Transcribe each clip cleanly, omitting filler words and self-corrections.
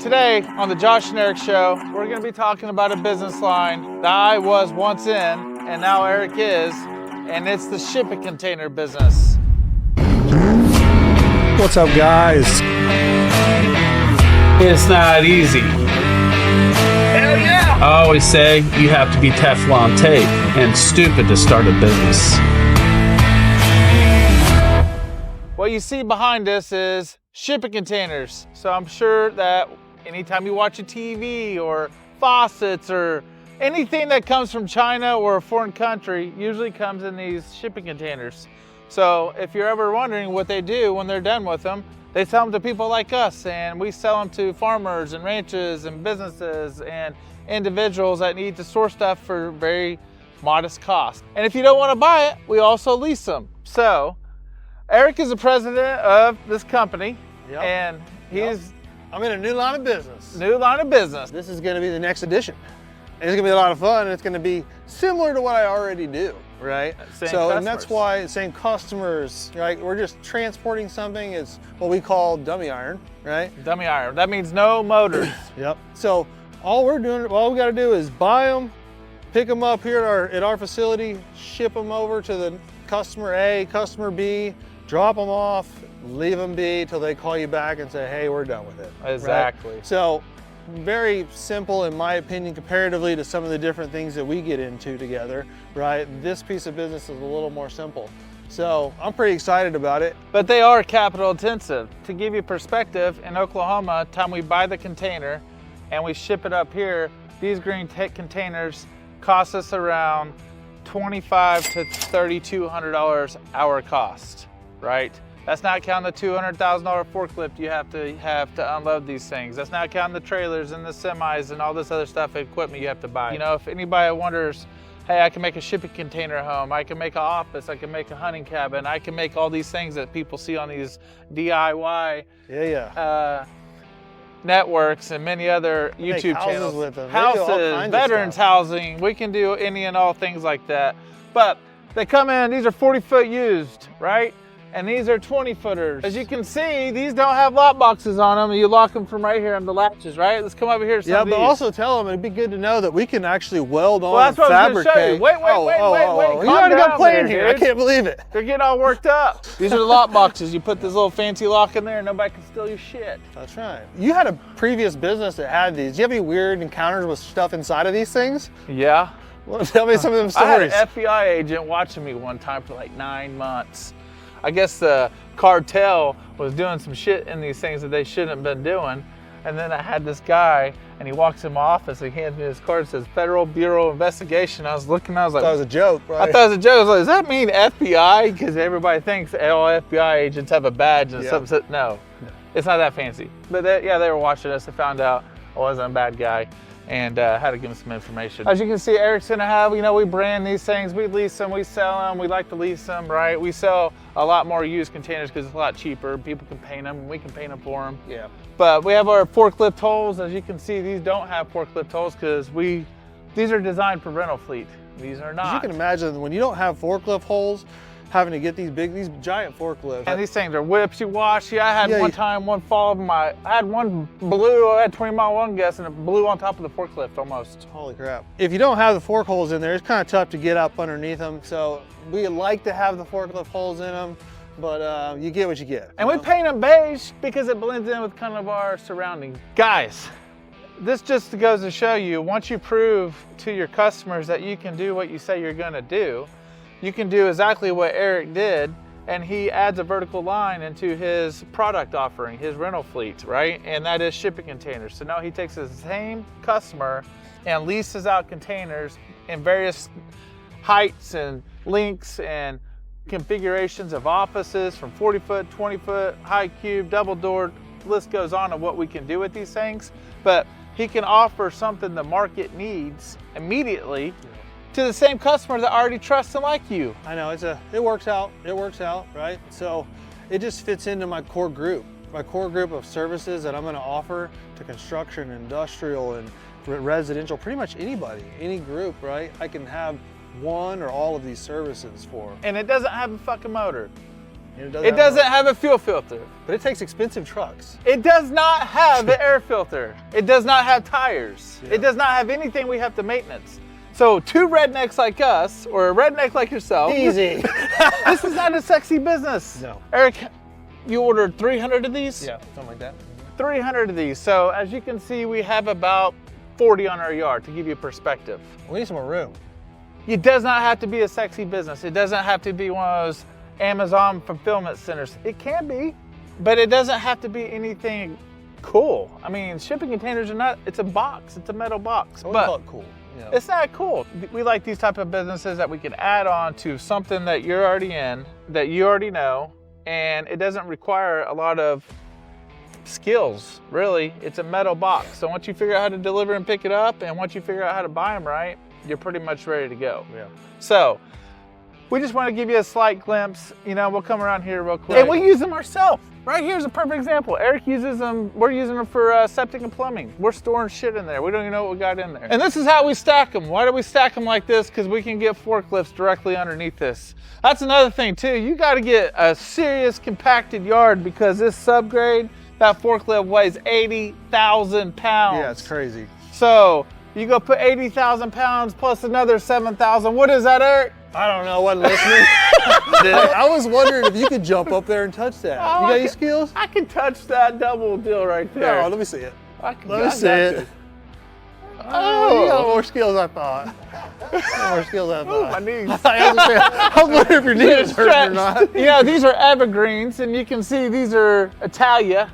Today on the Josh and Erik Show, we're going to be talking about a business line that I was once in and now Erik is, and it's the shipping container business. What's up, guys? It's not easy. Hell yeah! I always say you have to be Teflon tape and stupid to start a business. What you see behind us is shipping containers. So I'm sure that anytime you watch a TV or faucets or anything that comes from China or a foreign country usually comes in these shipping containers. So if you're ever wondering what they do when they're done with them, they sell them to people like us, and we sell them to farmers and ranches and businesses and individuals that need to store stuff for very modest cost. And if you don't want to buy it, we also lease them. So Erik is the president of this company, and he's I'm in a new line of business. new line of business. This is going to be the next edition. And it's going to be a lot of fun, and it's going to be similar to what I already do, right? And that's why same customers, right? We're just transporting something. It's what we call dummy iron, right? Dummy iron. That means no motors. Yep. So all we got to do is buy them, pick them up here at our facility, ship them over to the customer A, customer B, drop them off, leave them be till they call you back and say, hey, we're done with it. Exactly. Right? So very simple, in my opinion, comparatively to some of the different things that we get into together, right? This piece of business is a little more simple. So I'm pretty excited about it. But they are capital intensive. To give you perspective, in Oklahoma, time we buy the container and we ship it up here, these green containers cost us around $2,500 to $3,200 our cost, right? That's not counting the $200,000 forklift you have to unload these things. That's not counting the trailers and the semis and all this other stuff, equipment you have to buy. You know, if anybody wonders, hey, I can make a shipping container home, I can make an office, I can make a hunting cabin, I can make all these things that people see on these DIY networks and many other YouTube channels. With them. Houses, veterans housing, we can do any and all things like that. But they come in, these are 40-foot used, right? And these are 20-footers. As you can see, these don't have lock boxes on them. You lock them from right here on the latches, right? Let's come over here to some of these. But also tell them it'd be good to know that we can actually weld on that's and what I was gonna show you. fabricate. Wait. You already got playing here, here. I dude. can't believe it. They're getting all worked up. These are the lock boxes. You put this little fancy lock in there and nobody can steal your shit. That's right. You had a previous business that had these. Do you have any weird encounters with stuff inside of these things? Yeah. Well, tell me some of them I had stories. an FBI agent watching me one time for like 9 months. I guess the cartel was doing some shit in these things that they shouldn't have been doing. And then I had this guy, and he walks in my office, and he hands me his card, says Federal Bureau of Investigation. I was looking, I was like, that was a joke, right? I thought it was a joke. I was like, does that mean FBI? Because everybody thinks all FBI agents have a badge and something. No, it's not that fancy. But they were watching us. They found out I wasn't a bad guy, and had to give them some information. As you can see, Erik's gonna have, we brand these things, we lease them, we sell them, we like to lease them, right? We sell a lot more used containers because it's a lot cheaper. People can paint them, we can paint them for them. Yeah. But we have our forklift holes. As you can see, these don't have forklift holes because these are designed for rental fleet. These are not. As you can imagine, when you don't have forklift holes, having to get these giant forklifts. And these things are whips you wash. I had one time, one fall of I had one blew, I had 20-mile run gas and it blew on top of the forklift almost. Holy crap. If you don't have the fork holes in there, it's kind of tough to get up underneath them. So we like to have the forklift holes in them, but you get what you get. And we paint them beige because it blends in with kind of our surroundings. Guys, this just goes to show you, once you prove to your customers that you can do what you say you're gonna do, you can do exactly what Erik did, and he adds a vertical line into his product offering, his rental fleet, right? And that is shipping containers. So now he takes the same customer and leases out containers in various heights and lengths and configurations of offices from 40-foot, 20-foot, high cube, double door, list goes on of what we can do with these things. But he can offer something the market needs immediately to the same customer that already trusts and like you. I know, it works out, right? So it just fits into my core group of services that I'm gonna offer to construction, industrial, and residential, pretty much anybody, any group, right? I can have one or all of these services for. And it doesn't have a fucking motor. It doesn't have a fuel filter. But it takes expensive trucks. It does not have the air filter. It does not have tires. Yeah. It does not have anything we have to maintenance. So 2 rednecks like us, or a redneck like yourself. Easy. This is not a sexy business. No. Eric, you ordered 300 of these? Yeah, something like that. 300 of these. So as you can see, we have about 40 on our yard to give you perspective. We need some more room. It does not have to be a sexy business. It doesn't have to be one of those Amazon fulfillment centers. It can be, but it doesn't have to be anything cool. I mean, shipping containers are not, it's a box, it's a metal box. I wouldn't But call it cool. You know. it's not cool. We like these type of businesses that we can add on to something that you're already in, that you already know, and it doesn't require a lot of skills, really. It's a metal box. So once you figure out how to deliver and pick it up, and once you figure out how to buy them right, you're pretty much ready to go. Yeah. So we just want to give you a slight glimpse. You know, we'll come around here real quick. And we use them ourselves. Right here's a perfect example. Eric uses them, we're using them for septic and plumbing. We're storing shit in there. We don't even know what we got in there. And this is how we stack them. Why do we stack them like this? Because we can get forklifts directly underneath this. That's another thing too. You got to get a serious compacted yard because this subgrade, that forklift weighs 80,000 pounds. Yeah, it's crazy. So you go put 80,000 pounds plus another 7,000. What is that, Eric? I don't know, I wasn't listening. I was wondering if you could jump up there and touch that. Oh, You got I any can- skills? I can touch that double deal right there. No, let me see it. I can, Let me I see got it. you. Oh, you got more skills than I thought. More skills than I Ooh, thought. my knees. I was wondering if your knee was hurting or not. You know, these are evergreens, and you can see these are Italia,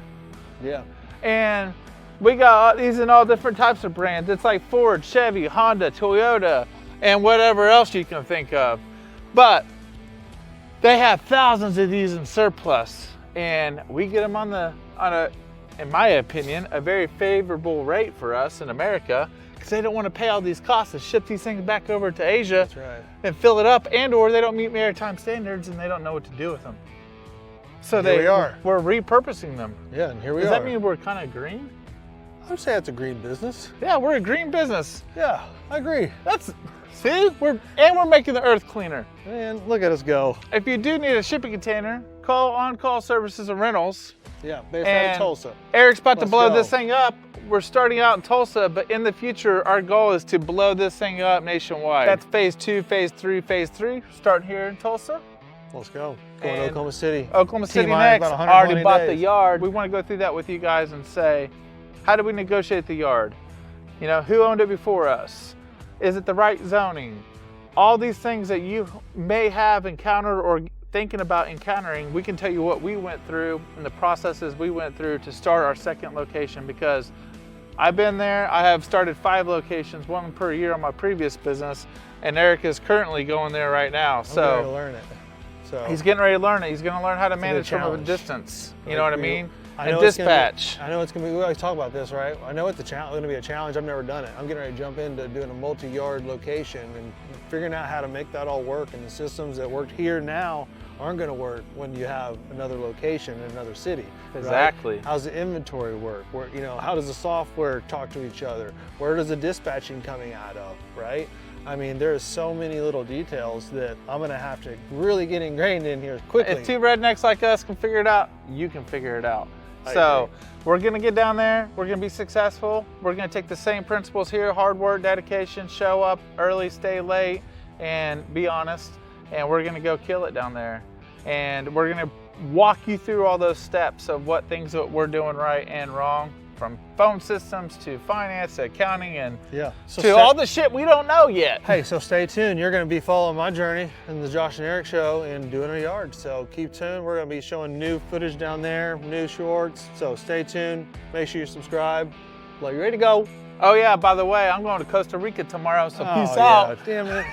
Yeah. and we got these in all different types of brands. It's like Ford, Chevy, Honda, Toyota, and whatever else you can think of. But they have thousands of these in surplus, and we get them on a, in my opinion, a very favorable rate for us in America, because they don't want to pay all these costs to ship these things back over to Asia. That's right. And fill it up, and or they don't meet maritime standards and they don't know what to do with them. So Here we are. we're repurposing them. Yeah, and here we Does are. that mean we're kind of green? I would say that's a green business. Yeah, we're a green business. Yeah, I agree. See, we're making the earth cleaner. Man, look at us go. If you do need a shipping container, call On-Call Services and Rentals. Yeah, based out of Tulsa. Eric's about to Let's blow go. this thing up. We're starting out in Tulsa, but in the future, our goal is to blow this thing up nationwide. That's phase 2, phase 3, phase 3. Starting here in Tulsa. Let's go. Going to And Oklahoma City. Oklahoma City T-minus next. about Already 120 bought the days. yard. We want to go through that with you guys and say, how do we negotiate the yard? You know, who owned it before us? Is it the right zoning? All these things that you may have encountered or thinking about encountering, we can tell you what we went through and the processes we went through to start our second location, because I've been there. I have started 5 locations, 1 per year on my previous business, and Eric is currently going there right now. I'm ready to So learn it. So he's getting ready to learn it. He's going to learn how to a manage from a challenge. distance. You know what I mean? I And know it's gonna be- dispatch. I know it's gonna be. We always talk about this, right? I know it's going to be a challenge. I've never done it. I'm getting ready to jump into doing a multi-yard location and figuring out how to make that all work. And the systems that worked here now aren't going to work when you have another location in another city. right? Exactly. How's the inventory work? Where, you know, how does the software talk to each other? Where does the dispatching coming out of? Right? I mean, there's so many little details that I'm going to have to really get ingrained in here quickly. If 2 rednecks like us can figure it out, you can figure it out. I So agree. we're gonna get down there, we're gonna be successful. We're gonna take the same principles here, hard work, dedication, show up early, stay late, and be honest. And we're gonna go kill it down there. And we're gonna walk you through all those steps of what things that we're doing right and wrong, from phone systems to finance to accounting and Yeah. So to all the shit we don't know yet. Hey, so stay tuned. You're going to be following my journey in the Josh and Eric show and doing a yard. So keep tuned. We're going to be showing new footage down there, new shorts. So stay tuned. Make sure you subscribe. Well, you ready to go? Oh yeah, by the way, I'm going to Costa Rica tomorrow, so peace Oh, out. yeah. Damn it.